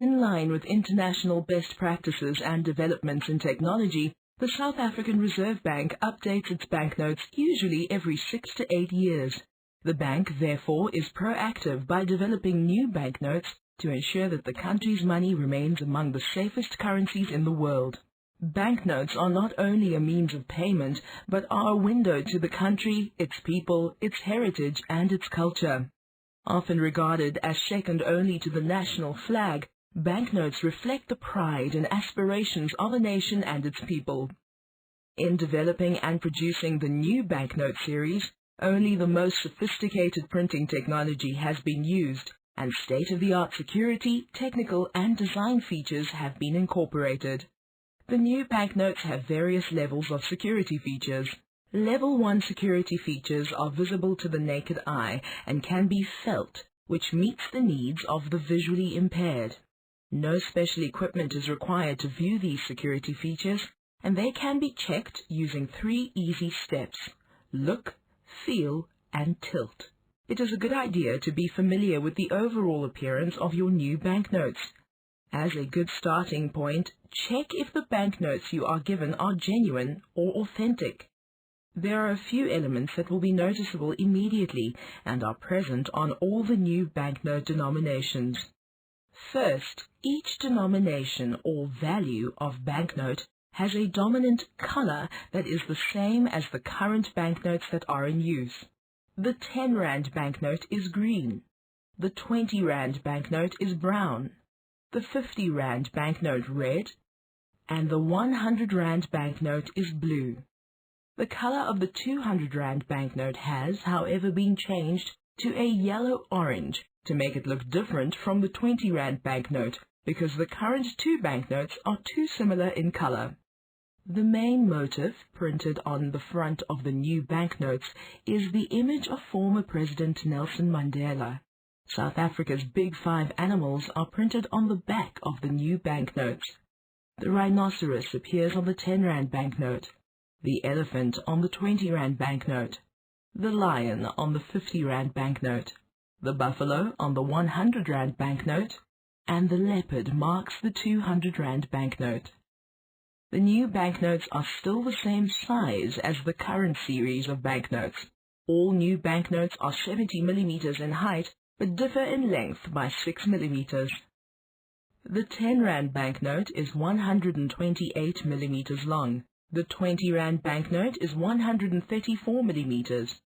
In line with international best practices and developments in technology, the South African Reserve Bank updates its banknotes usually every 6 to 8 years. The bank, therefore, is proactive by developing new banknotes to ensure that the country's money remains among the safest currencies in the world. Banknotes are not only a means of payment, but are a window to the country, its people, its heritage, and its culture. Often regarded as second only to the national flag, banknotes reflect the pride and aspirations of a nation and its people. In developing and producing the new banknote series, only the most sophisticated printing technology has been used, and state-of-the-art security, technical, and design features have been incorporated. The new banknotes have various levels of security features. Level 1 security features are visible to the naked eye and can be felt, which meets the needs of the visually impaired. No special equipment is required to view these security features, and they can be checked using 3 easy steps: look, feel, and tilt. It is a good idea to be familiar with the overall appearance of your new banknotes. As a good starting point, check if the banknotes you are given are genuine or authentic. There are a few elements that will be noticeable immediately and are present on all the new banknote denominations. First, each denomination or value of banknote has a dominant color that is the same as the current banknotes that are in use. The 10 Rand banknote is green. The 20 Rand banknote is brown. The 50 Rand banknote red. And the 100 Rand banknote is blue. The color of the 200 Rand banknote has, however, been changed to a yellow-orange to make it look different from the 20 Rand banknote, because the current 2 banknotes are too similar in color. The main motif printed on the front of the new banknotes is the image of former President Nelson Mandela. South Africa's Big 5 animals are printed on the back of the new banknotes. The rhinoceros appears on the 10 Rand banknote, the elephant on the 20 Rand banknote, the lion on the 50 Rand banknote, the buffalo on the 100 Rand banknote, and the leopard marks the 200 Rand banknote. The new banknotes are still the same size as the current series of banknotes. All new banknotes are 70 millimeters in height, but differ in length by 6 millimeters. The 10 Rand banknote is 128 millimeters long. The 20 Rand banknote is 134 millimeters.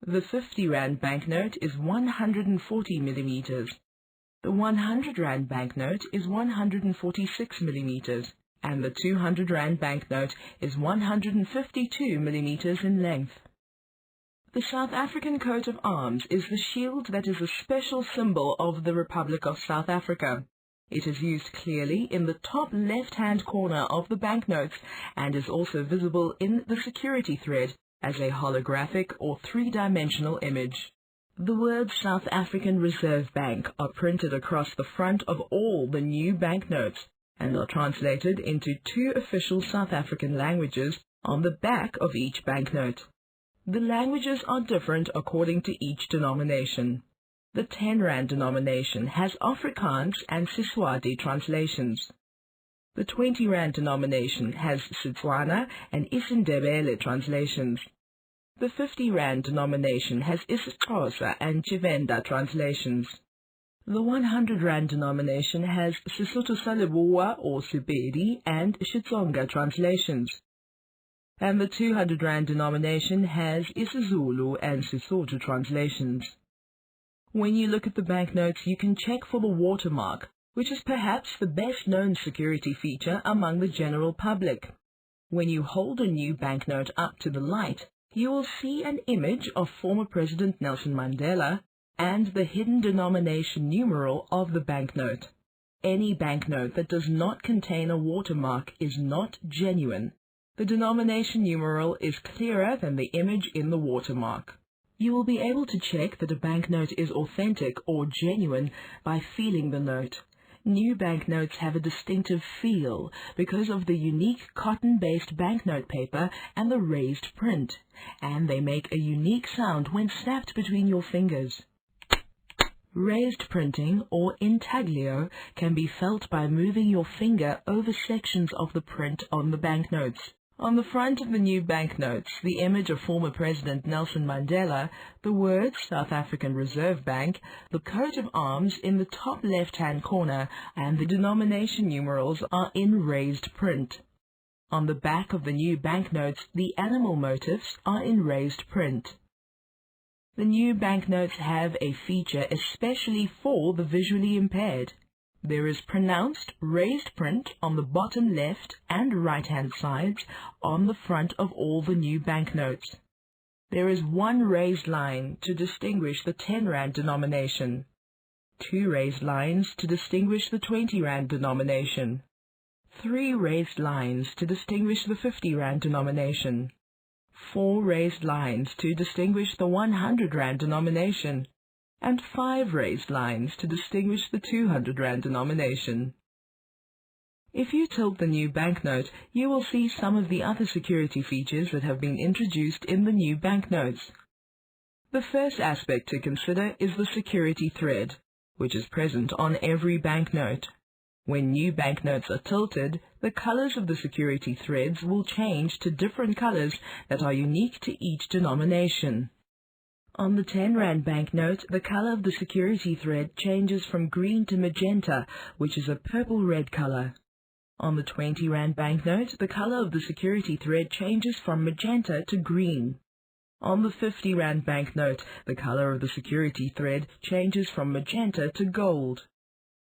The 50 Rand banknote is 140 millimeters. The 100 Rand banknote is 146 millimeters, and the 200 Rand banknote is 152 millimeters in length. The South African coat of arms is the shield that is a special symbol of the Republic of South Africa. It is used clearly in the top left-hand corner of the banknotes and is also visible in the security thread as a holographic or 3-dimensional image. The words South African Reserve Bank are printed across the front of all the new banknotes and are translated into 2 official South African languages on the back of each banknote. The languages are different according to each denomination. The 10 Rand denomination has Afrikaans and Siswati translations. The 20 Rand denomination has Setswana and isiNdebele translations. The 50 Rand denomination has isiXhosa and Tshivenda translations. The 100 Rand denomination has Sesotho sa Leboa or Sepedi and Xitsonga translations. And the 200 Rand denomination has isiZulu and Sesotho translations. When you look at the banknotes, you can check for the watermark, which is perhaps the best-known security feature among the general public. When you hold a new banknote up to the light, you will see an image of former President Nelson Mandela and the hidden denomination numeral of the banknote. Any banknote that does not contain a watermark is not genuine. The denomination numeral is clearer than the image in the watermark. You will be able to check that a banknote is authentic or genuine by feeling the note. New banknotes have a distinctive feel because of the unique cotton-based banknote paper and the raised print, and they make a unique sound when snapped between your fingers. Raised printing, or intaglio, can be felt by moving your finger over sections of the print on the banknotes. On the front of the new banknotes, the image of former President Nelson Mandela, the words South African Reserve Bank, the coat of arms in the top left-hand corner, and the denomination numerals are in raised print. On the back of the new banknotes, the animal motifs are in raised print. The new banknotes have a feature especially for the visually impaired. There is pronounced raised print on the bottom left and right-hand sides on the front of all the new banknotes. There is one raised line to distinguish the 10 Rand denomination, 2 raised lines to distinguish the 20 Rand denomination, 3 raised lines to distinguish the 50 Rand denomination, 4 raised lines to distinguish the 100 Rand denomination, and 5 raised lines to distinguish the 200 Rand denomination. If you tilt the new banknote, you will see some of the other security features that have been introduced in the new banknotes. The first aspect to consider is the security thread, which is present on every banknote. When new banknotes are tilted, the colors of the security threads will change to different colors that are unique to each denomination. On the 10 Rand banknote, the color of the security thread changes from green to magenta, which is a purple-red color. On the 20 Rand banknote, the color of the security thread changes from magenta to green. On the 50 Rand banknote, the color of the security thread changes from magenta to gold.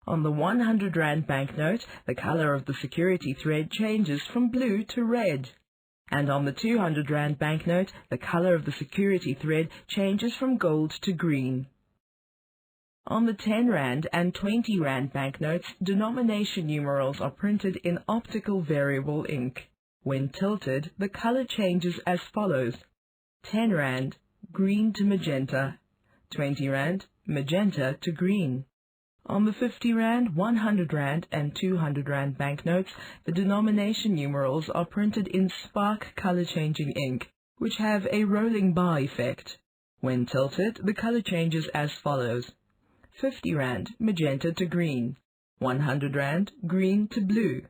On the 100 Rand banknote, the color of the security thread changes from blue to red. And on the 200 Rand banknote, the color of the security thread changes from gold to green. On the 10 Rand and 20 Rand banknotes, denomination numerals are printed in optical variable ink. When tilted, the color changes as follows: 10 Rand, green to magenta; 20 Rand, magenta to green. On the 50 Rand, 100 Rand, and 200 Rand banknotes, the denomination numerals are printed in spark color-changing ink, which have a rolling bar effect. When tilted, the color changes as follows: 50 Rand, magenta to green; 100 Rand, green to blue;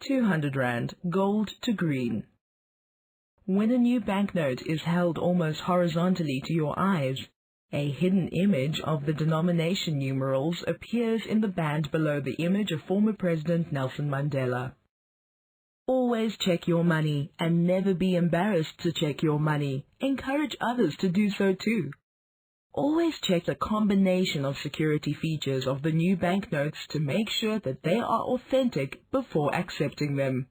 200 Rand, gold to green. When a new banknote is held almost horizontally to your eyes, a hidden image of the denomination numerals appears in the band below the image of former President Nelson Mandela. Always check your money, and never be embarrassed to check your money. Encourage others to do so too. Always check the combination of security features of the new banknotes to make sure that they are authentic before accepting them.